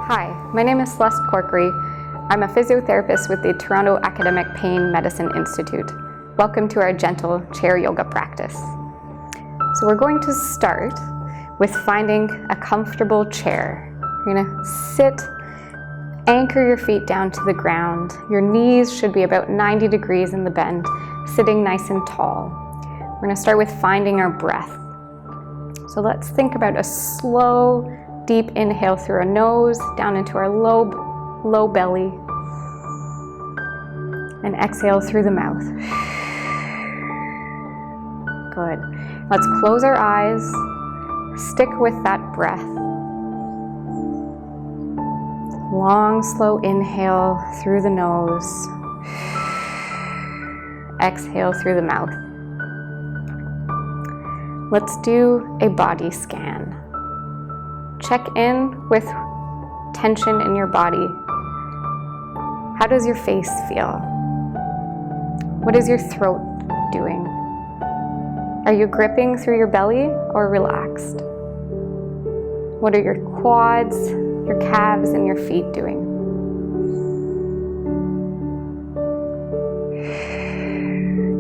Hi, my name is Celeste Corkery. I'm a physiotherapist with the Toronto Academic Pain Medicine Institute. Welcome to our gentle chair yoga practice. So we're going to start with finding a comfortable chair. You're going to sit, anchor your feet down to the ground. Your knees should be about 90 degrees in the bend, sitting nice and tall. We're going to start with finding our breath. So let's think about a slow, deep inhale through our nose, down into our low belly, and exhale through the mouth. Good. Let's close our eyes, stick with that breath. Long, slow inhale through the nose, exhale through the mouth. Let's do a body scan. Check in with tension in your body. How does your face feel? What is your throat doing? Are you gripping through your belly or relaxed? What are your quads, your calves, and your feet doing?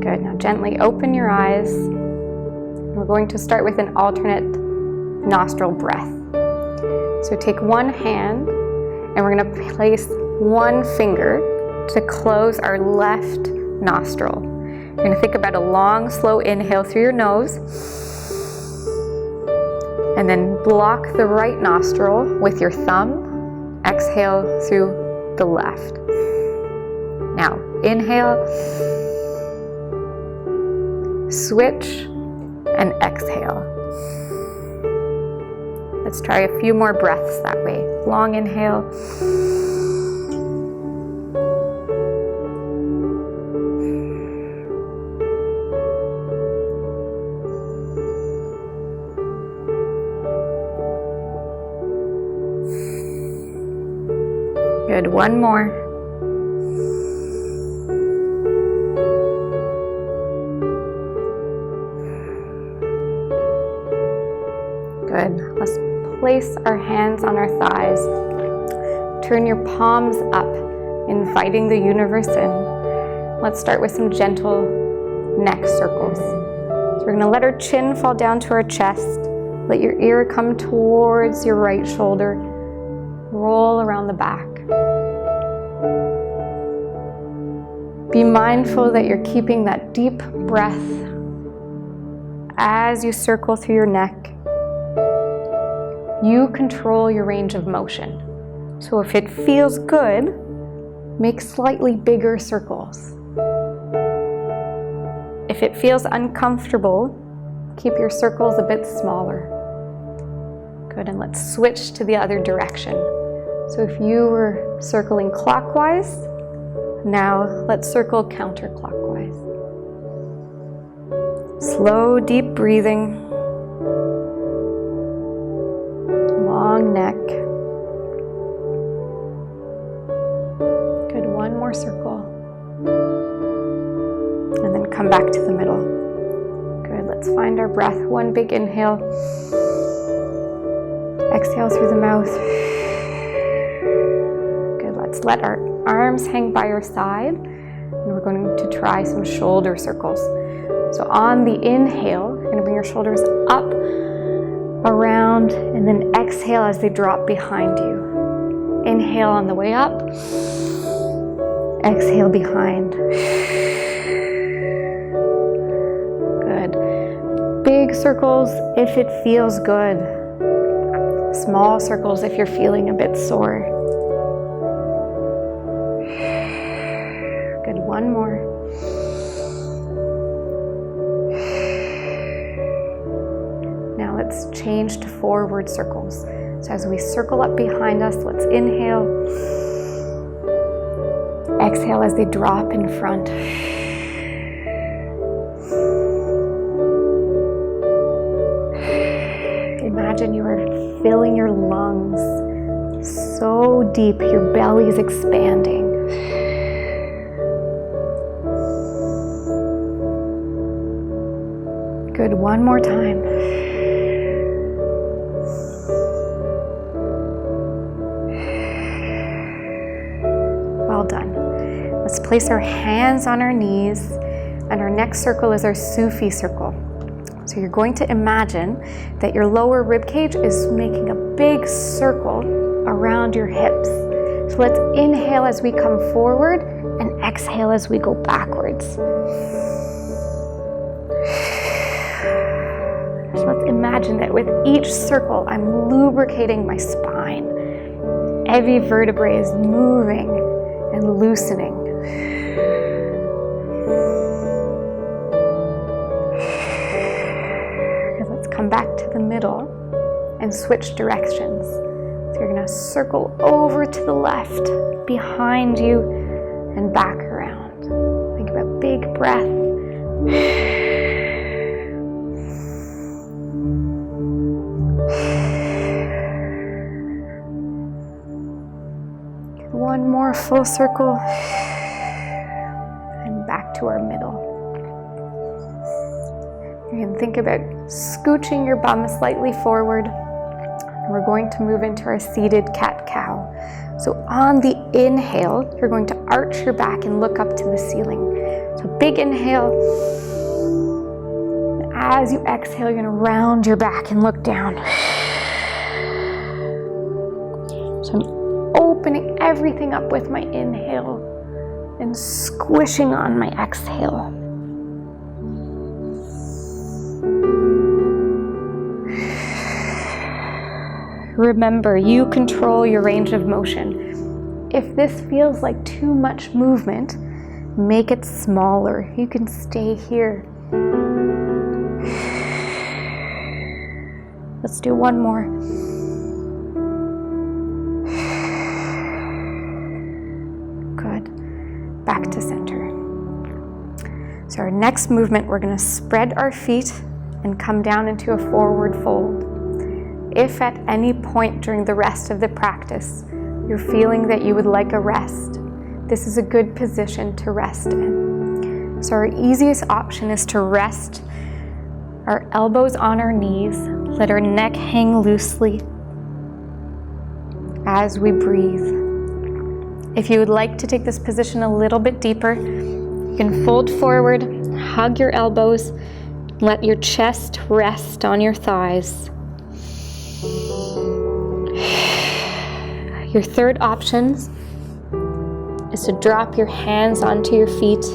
Good. Now gently open your eyes. We're going to start with an alternate nostril breath. So take one hand and we're going to place one finger to close our left nostril. You're going to think about a long, slow inhale through your nose and then block the right nostril with your thumb. Exhale through the left. Now inhale, switch, and exhale. Let's try a few more breaths that way. Long inhale. Good, one more. Good. Let's place our hands on our thighs. Turn your palms up, inviting the universe in. Let's start with some gentle neck circles. So we're going to let our chin fall down to our chest. Let your ear come towards your right shoulder. Roll around the back. Be mindful that you're keeping that deep breath as you circle through your neck. You control your range of motion. So if it feels good, make slightly bigger circles. If it feels uncomfortable, keep your circles a bit smaller. Good, and let's switch to the other direction. So if you were circling clockwise, now let's circle counterclockwise. Slow, deep breathing. Long neck. Good, one more circle. And then come back to the middle. Good, let's find our breath. One big inhale. Exhale through the mouth. Good, let's let our arms hang by your side. And we're going to try some shoulder circles. So on the inhale, you're going to bring your shoulders up, around, and then exhale as they drop behind you. Inhale on the way up, exhale behind. Good. Big circles if it feels good. Small circles if you're feeling a bit sore. Good, one more. Let's change to forward circles. So as we circle up behind us, let's inhale. Exhale as they drop in front. Imagine you are filling your lungs so deep, your belly is expanding. Good, one more time. Let's place our hands on our knees, and our next circle is our Sufi circle. So you're going to imagine that your lower rib cage is making a big circle around your hips. So let's inhale as we come forward and exhale as we go backwards. So let's imagine that with each circle, I'm lubricating my spine. Every vertebrae is moving and loosening. Let's come back to the middle and switch directions. So you're going to circle over to the left, behind you, and back around. Think of a big breath. One more full circle, and back to our middle. You can think about scooching your bum slightly forward. And we're going to move into our seated cat-cow. So on the inhale, you're going to arch your back and look up to the ceiling. So big inhale. As you exhale, you're going to round your back and look down. So I'm opening everything up with my inhale and squishing on my exhale. Remember, you control your range of motion. If this feels like too much movement, make it smaller. You can stay here. Let's do one more. Good. Back to center. So our next movement, we're going to spread our feet and come down into a forward fold. If at any point during the rest of the practice, you're feeling that you would like a rest, this is a good position to rest in. So our easiest option is to rest our elbows on our knees, let our neck hang loosely as we breathe. If you would like to take this position a little bit deeper, you can fold forward, hug your elbows, let your chest rest on your thighs. Your third option is to drop your hands onto your feet.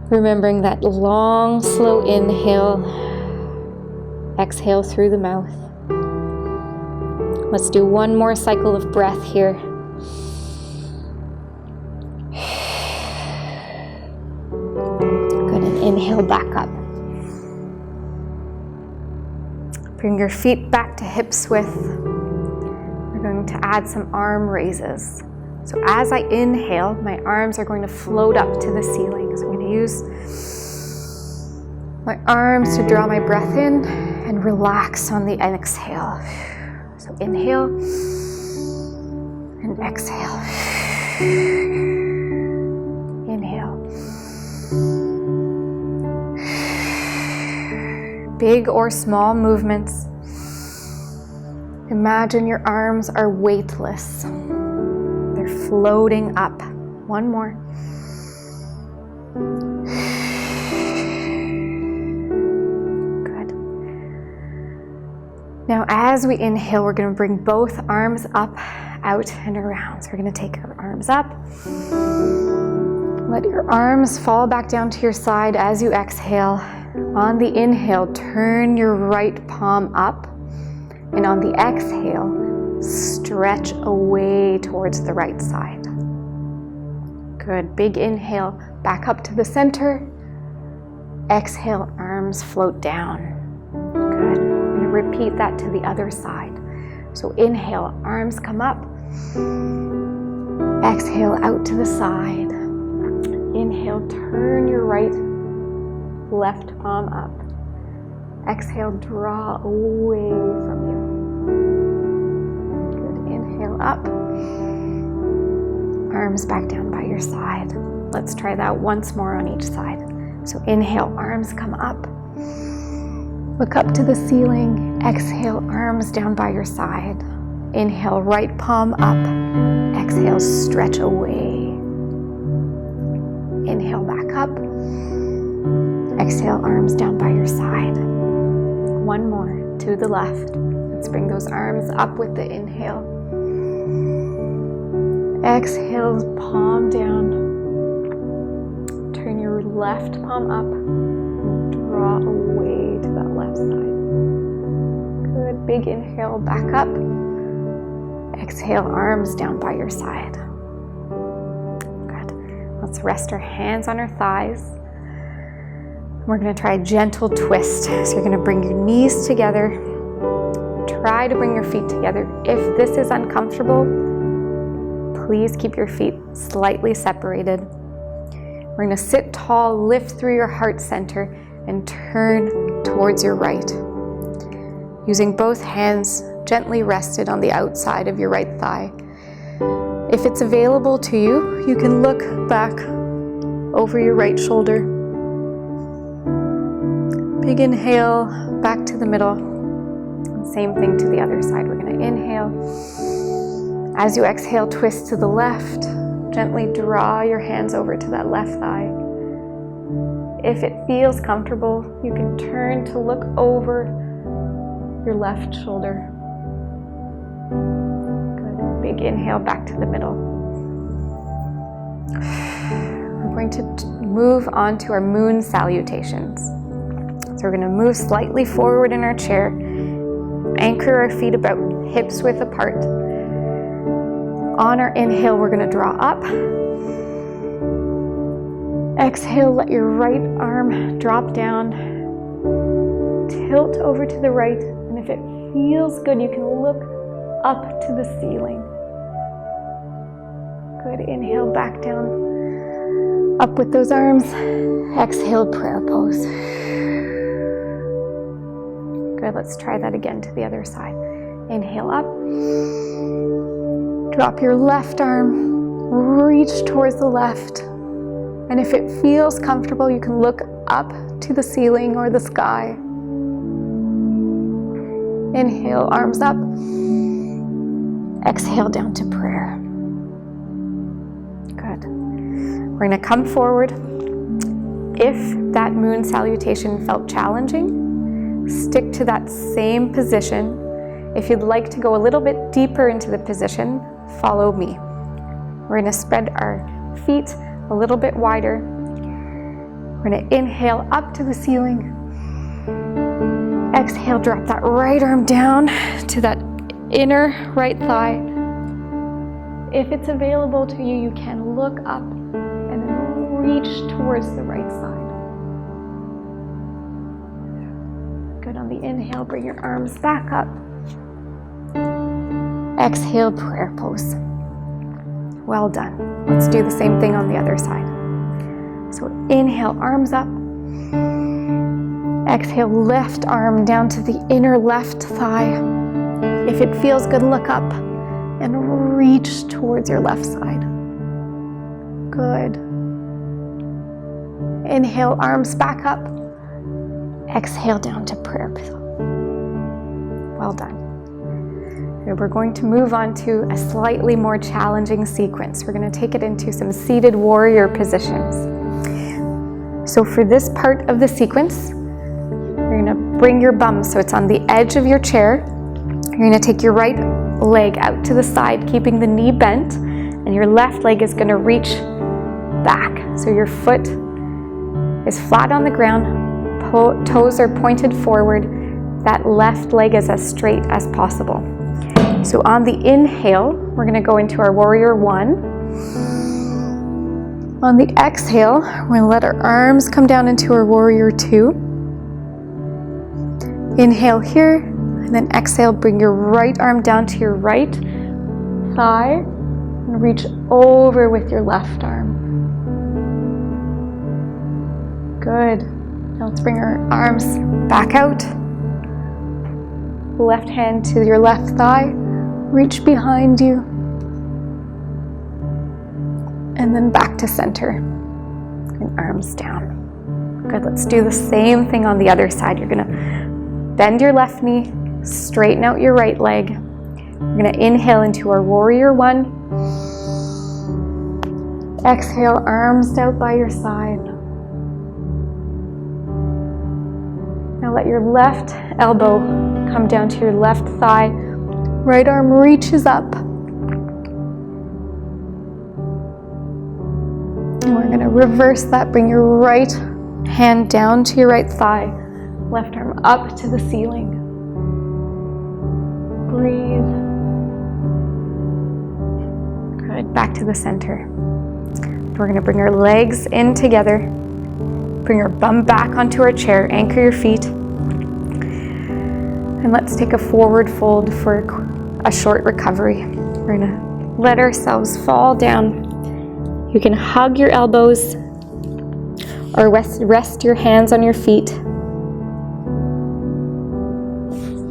Remembering that long, slow inhale, exhale through the mouth. Let's do one more cycle of breath here. Good, and inhale back up. Bring your feet back to hip width. We're going to add some arm raises. So as I inhale, my arms are going to float up to the ceiling. So I'm going to use my arms to draw my breath in and relax on the exhale. So inhale and exhale. Inhale. Big or small movements. Imagine your arms are weightless. They're floating up. One more. Good. Now as we inhale, we're going to bring both arms up, out, and around. So we're going to take our arms up. Let your arms fall back down to your side as you exhale. On the inhale, turn your right palm up, and on the exhale, stretch away towards the right side. Good, big inhale, back up to the center. Exhale, arms float down. Good, I'm going to repeat that to the other side. So inhale, arms come up. Exhale, out to the side. Inhale, turn your right left palm up. Exhale, draw away from you. Good. Inhale up. Arms back down by your side. Let's try that once more on each side. So inhale, arms come up. Look up to the ceiling. Exhale, arms down by your side. Inhale, right palm up. Exhale, stretch away. Inhale, back up. Exhale, arms down by your side. One more to the left. Let's bring those arms up with the inhale. Exhale, palm down. Turn your left palm up. Draw away to that left side. Good. Big inhale, back up. Exhale, arms down by your side. Good. Let's rest our hands on our thighs. We're going to try a gentle twist. So you're going to bring your knees together. Try to bring your feet together. If this is uncomfortable, please keep your feet slightly separated. We're going to sit tall, lift through your heart center, and turn towards your right. Using both hands gently rested on the outside of your right thigh. If it's available to you, you can look back over your right shoulder. Big inhale, back to the middle. Same thing to the other side. We're going to inhale. As you exhale, twist to the left. Gently draw your hands over to that left thigh. If it feels comfortable, you can turn to look over your left shoulder. Good. Big inhale, back to the middle. We're going to move on to our moon salutations. So we're going to move slightly forward in our chair. Anchor our feet about hips width apart. On our inhale, we're going to draw up. Exhale, let your right arm drop down. Tilt over to the right, and if it feels good, you can look up to the ceiling. Good. Inhale, back down. Up with those arms. Exhale, prayer pose. Good. Let's try that again to the other side. Inhale up. Drop your left arm. Reach towards the left. And if it feels comfortable, you can look up to the ceiling or the sky. Inhale, arms up. Exhale, down to prayer. Good. We're going to come forward. If that moon salutation felt challenging, stick to that same position. If you'd like to go a little bit deeper into the position, follow me. We're going to spread our feet a little bit wider. We're going to inhale up to the ceiling. Exhale, drop that right arm down to that inner right thigh. If it's available to you, you can look up and then reach towards the right side. Good. On the inhale, bring your arms back up. Exhale, prayer pose. Well done. Let's do the same thing on the other side. So inhale, arms up. Exhale, left arm down to the inner left thigh. If it feels good, look up and reach towards your left side. Good. Inhale, arms back up. Exhale, down to prayer pose. Well done. We're going to move on to a slightly more challenging sequence. We're going to take it into some seated warrior positions. So for this part of the sequence, you're going to bring your bum so it's on the edge of your chair. You're going to take your right leg out to the side, keeping the knee bent, and your left leg is going to reach back. So your foot is flat on the ground, toes are pointed forward. That left leg is as straight as possible. So on the inhale, we're going to go into our warrior one. On the exhale, we're going to let our arms come down into our warrior two. Inhale here, and then exhale, bring your right arm down to your right thigh, and reach over with your left arm. Good. Now let's bring our arms back out. Left hand to your left thigh. Reach behind you. And then back to center. And arms down. Good. Let's do the same thing on the other side. You're going to bend your left knee, straighten out your right leg, We're going to inhale into our warrior one. Exhale, arms out by your side. Now let your left elbow come down to your left thigh. Right arm reaches up. And we're going to reverse that. Bring your right hand down to your right thigh. Left arm up to the ceiling. Breathe. Good. Back to the center. We're going to bring our legs in together. Bring our bum back onto our chair. Anchor your feet. And let's take a forward fold for a short recovery. We're going to let ourselves fall down. You can hug your elbows or rest your hands on your feet,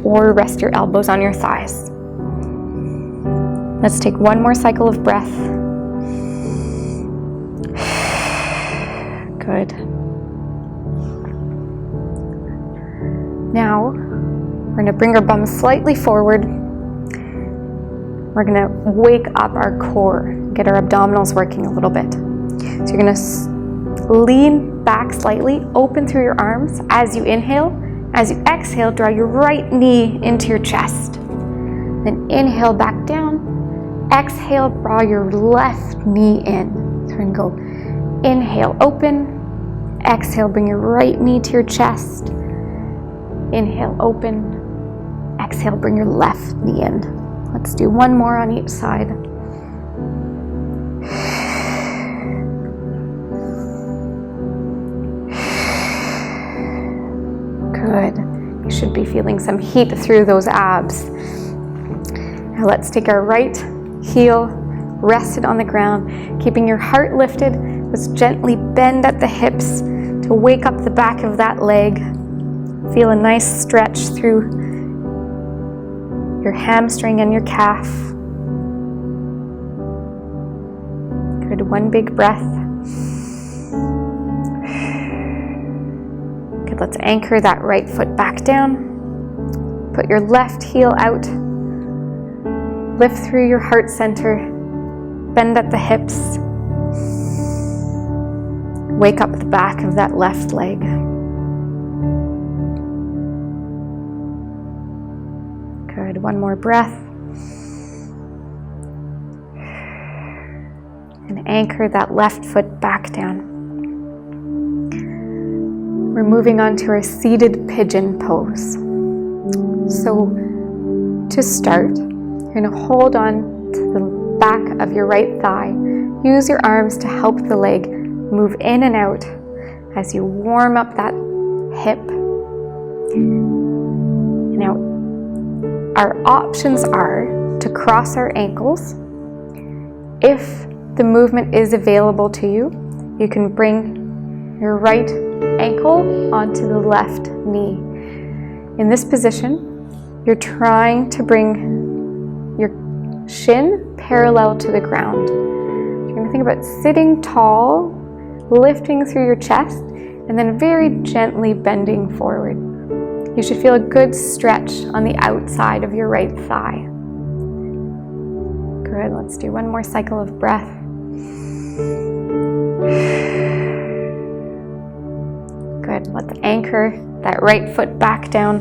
or rest your elbows on your thighs. Let's take one more cycle of breath. Good. Now, we're going to bring our bum slightly forward. We're going to wake up our core, get our abdominals working a little bit. So you're going to lean back slightly, open through your arms as you inhale. As you exhale, draw your right knee into your chest. Then inhale back down. Exhale, draw your left knee in. So we're going to go inhale, open. Exhale, bring your right knee to your chest. Inhale, open. Exhale, bring your left knee in. Let's do one more on each side. Good. You should be feeling some heat through those abs. Now let's take our right heel rested on the ground, keeping your heart lifted. Let's gently bend at the hips to wake up the back of that leg. Feel a nice stretch through your hamstring and your calf. Good. One big breath. Good. Let's anchor that right foot back down. Put your left heel out. Lift through your heart center. Bend at the hips. Wake up the back of that left leg. Good. One more breath. And anchor that left foot back down. We're moving on to our seated pigeon pose. So to start, you're going to hold on to the back of your right thigh. Use your arms to help the leg move in and out as you warm up that hip. Now, our options are to cross our ankles. If the movement is available to you, you can bring your right ankle onto the left knee. In this position, you're trying to bring your shin parallel to the ground. You're going to think about sitting tall, lifting through your chest, and then very gently bending forward. You should feel a good stretch on the outside of your right thigh. Good. Let's do one more cycle of breath. Good. Let's anchor that right foot back down.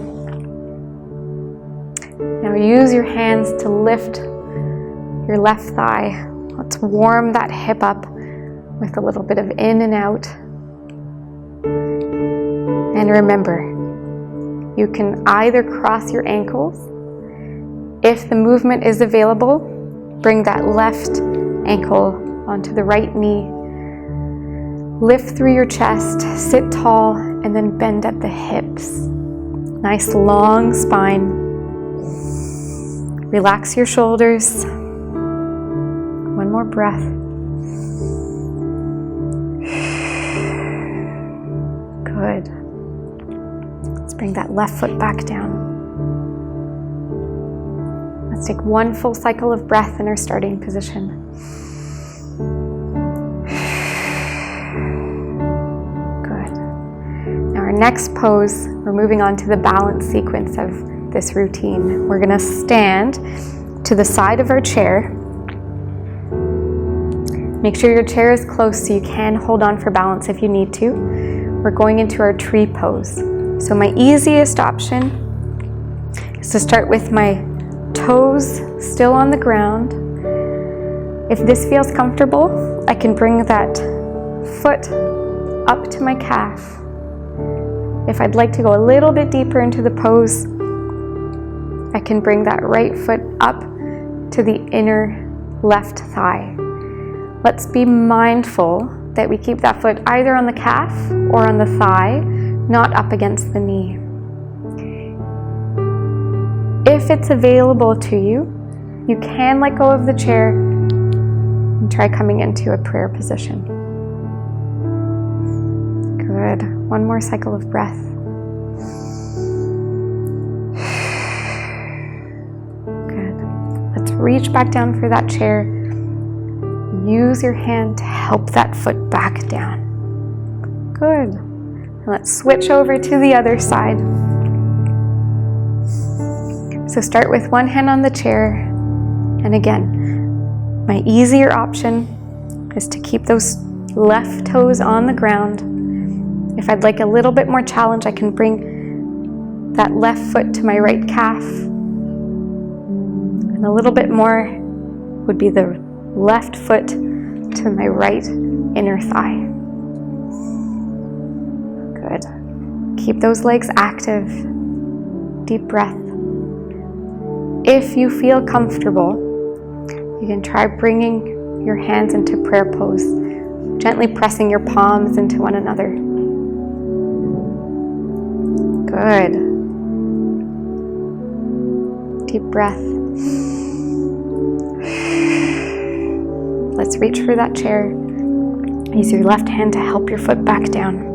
Now use your hands to lift your left thigh. Let's warm that hip up with a little bit of in and out. And remember, you can either cross your ankles. If the movement is available, bring that left ankle onto the right knee. Lift through your chest, sit tall, and then bend at the hips. Nice long spine. Relax your shoulders. One more breath. Good. Let's bring that left foot back down. Let's take one full cycle of breath in our starting position. Good. Now our next pose, we're moving on to the balance sequence of this routine. We're going to stand to the side of our chair. Make sure your chair is close so you can hold on for balance if you need to. We're going into our tree pose. So my easiest option is to start with my toes still on the ground. If this feels comfortable, I can bring that foot up to my calf. If I'd like to go a little bit deeper into the pose, I can bring that right foot up to the inner left thigh. Let's be mindful that we keep that foot either on the calf or on the thigh, not up against the knee. If it's available to you, you can let go of the chair and try coming into a prayer position. Good. One more cycle of breath. Good. Let's reach back down for that chair. Use your hand to help that foot back down. Good. And let's switch over to the other side. So start with one hand on the chair. And again, my easier option is to keep those left toes on the ground. If I'd like a little bit more challenge, I can bring that left foot to my right calf. And a little bit more would be the left foot to my right inner thigh. Good. Keep those legs active. Deep breath. If you feel comfortable, you can try bringing your hands into prayer pose, gently pressing your palms into one another. Good. Deep breath. Let's reach for that chair. Use your left hand to help your foot back down.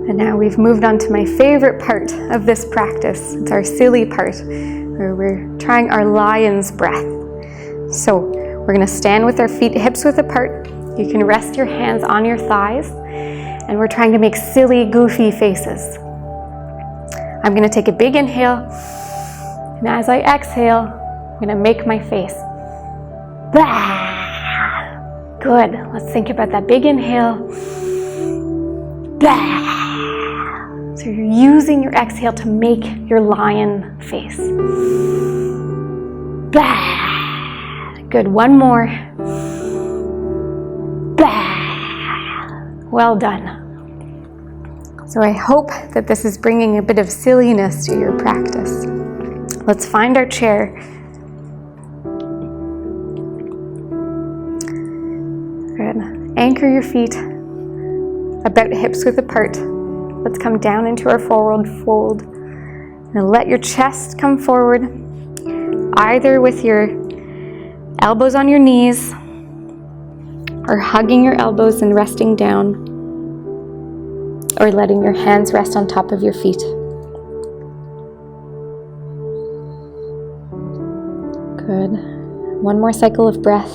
And now we've moved on to my favorite part of this practice. It's our silly part, where we're trying our lion's breath. So we're going to stand with our feet hips width apart. You can rest your hands on your thighs. And we're trying to make silly, goofy faces. I'm going to take a big inhale. And as I exhale, I'm going to make my face. Bah! Good. Let's think about that big inhale. Bah! So you're using your exhale to make your lion face. Bah! Good. One more. Bah! Well done. So I hope that this is bringing a bit of silliness to your practice. Let's find our chair. Good. Anchor your feet about hips width apart. Let's come down into our forward fold. And let your chest come forward, either with your elbows on your knees or hugging your elbows and resting down, or letting your hands rest on top of your feet. Good. One more cycle of breath.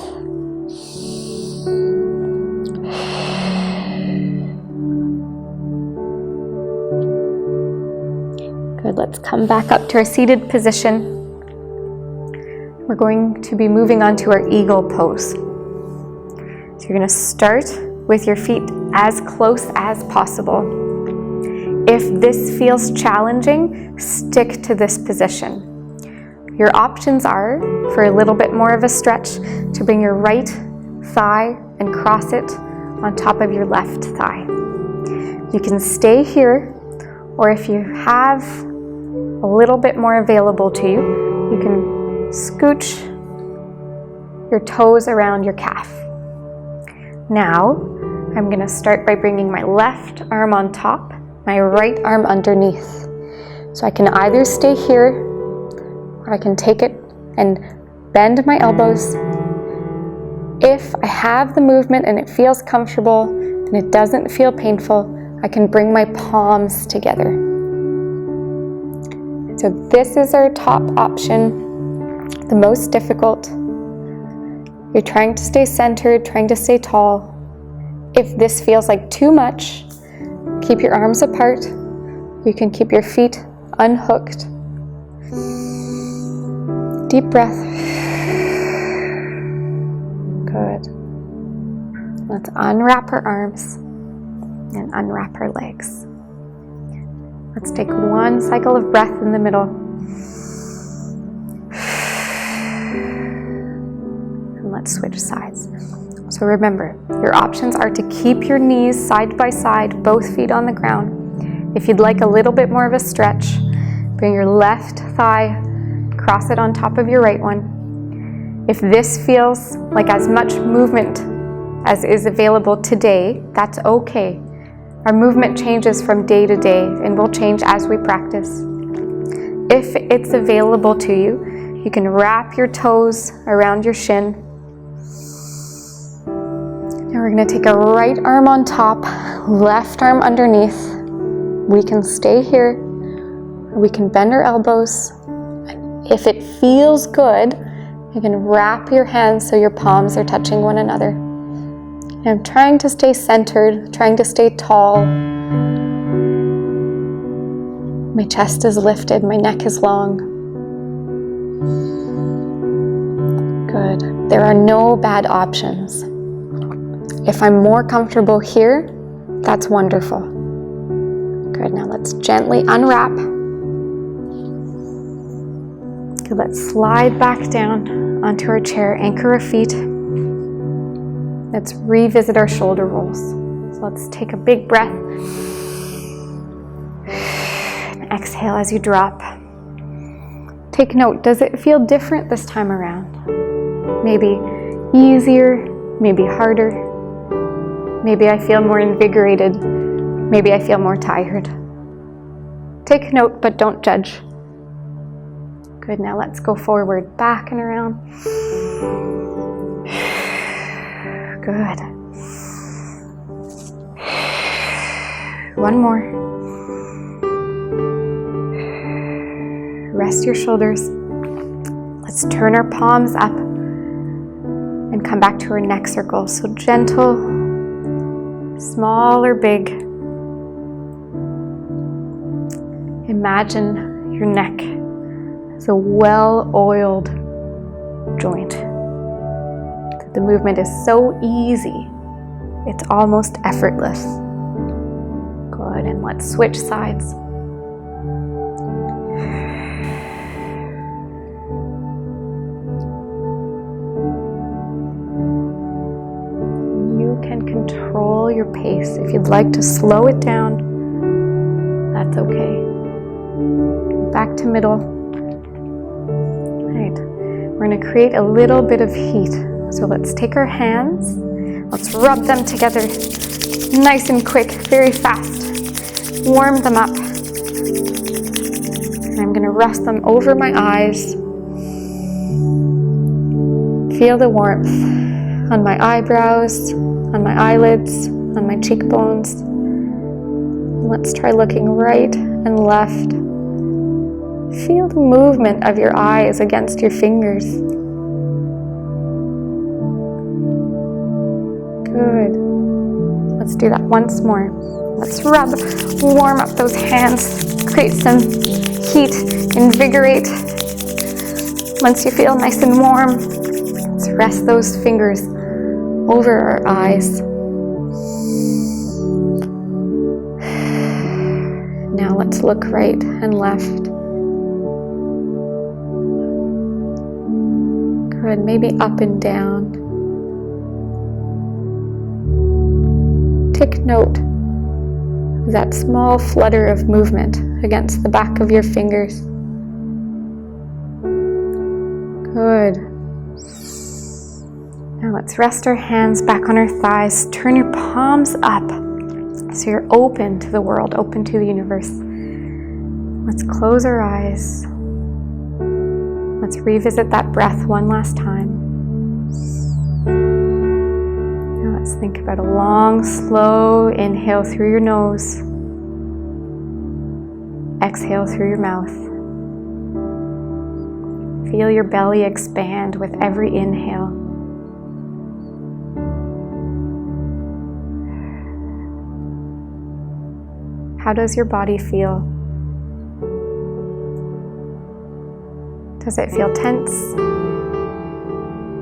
Good. Let's come back up to our seated position. We're going to be moving on to our eagle pose. So you're going to start with your feet as close as possible. If this feels challenging, stick to this position. Your options are, for a little bit more of a stretch, to bring your right thigh and cross it on top of your left thigh. You can stay here, or if you have a little bit more available to you, you can scooch your toes around your calf. Now, I'm going to start by bringing my left arm on top, my right arm underneath. So I can either stay here, or I can take it and bend my elbows. If I have the movement and it feels comfortable and it doesn't feel painful, I can bring my palms together. So this is our top option, the most difficult. You're trying to stay centered, trying to stay tall. If this feels like too much, keep your arms apart. You can keep your feet unhooked. deep breath. Good. Let's unwrap our arms and unwrap our legs. Let's take one cycle of breath in the middle. And let's switch sides. So remember, your options are to keep your knees side by side, both feet on the ground. If you'd like a little bit more of a stretch, bring your left thigh, cross it on top of your right one. If this feels like as much movement as is available today, that's okay. Our movement changes from day to day and will change as we practice. If it's available to you, you can wrap your toes around your shin. Now we're going to take our right arm on top, left arm underneath. We can stay here, or we can bend our elbows. If it feels good, you can wrap your hands so your palms are touching one another. And I'm trying to stay centered, trying to stay tall. My chest is lifted, my neck is long. Good. There are no bad options. If I'm more comfortable here, that's wonderful. Good. Now let's gently unwrap. Good. Let's slide back down onto our chair, anchor our feet. Let's revisit our shoulder rolls. So let's take a big breath. And exhale as you drop. Take note, does it feel different this time around? Maybe easier, maybe harder. Maybe I feel more invigorated. Maybe I feel more tired. Take note, but don't judge. Good, now let's go forward, back and around. Good. One more. Rest your shoulders. Let's turn our palms up and come back to our neck circle. So gentle, small or big. Imagine your neck as a well-oiled joint. The movement is so easy, it's almost effortless. Good, and let's switch sides. You can control your pace. If you'd like to slow it down, that's okay. Back to middle. Right, we're going to create a little bit of heat. So let's take our hands, let's rub them together, nice and quick, very fast. Warm them up. And I'm going to rest them over my eyes. Feel the warmth on my eyebrows, on my eyelids, on my cheekbones. Let's try looking right and left. Feel the movement of your eyes against your fingers. Good. Let's do that once more. Let's rub, warm up those hands, create some heat, invigorate. Once you feel nice and warm, let's rest those fingers over our eyes. Now let's look right and left. Good, maybe up and down. Take note of that small flutter of movement against the back of your fingers. Good. Now let's rest our hands back on our thighs. Turn your palms up so you're open to the world, open to the universe. Let's close our eyes. Let's revisit that breath one last time. Let's think about a long, slow inhale through your nose. Exhale through your mouth. Feel your belly expand with every inhale. How does your body feel? Does it feel tense?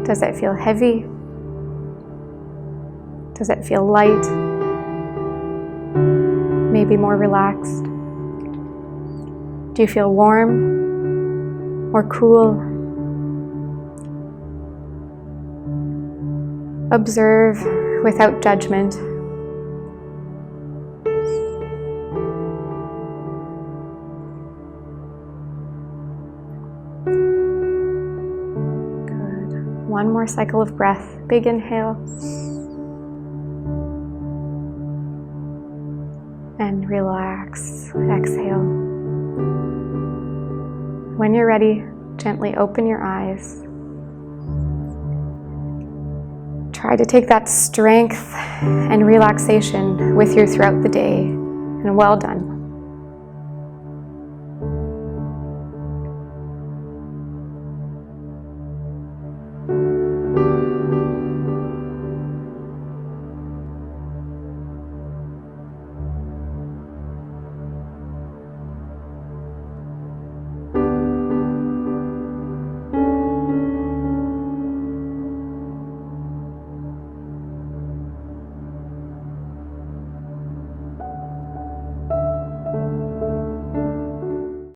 Does it feel heavy? Does it feel light? Maybe more relaxed? Do you feel warm or cool? Observe without judgment. Good. One more cycle of breath. Big inhale. And relax. Exhale. When you're ready, gently open your eyes. Try to take that strength and relaxation with you throughout the day, and well done.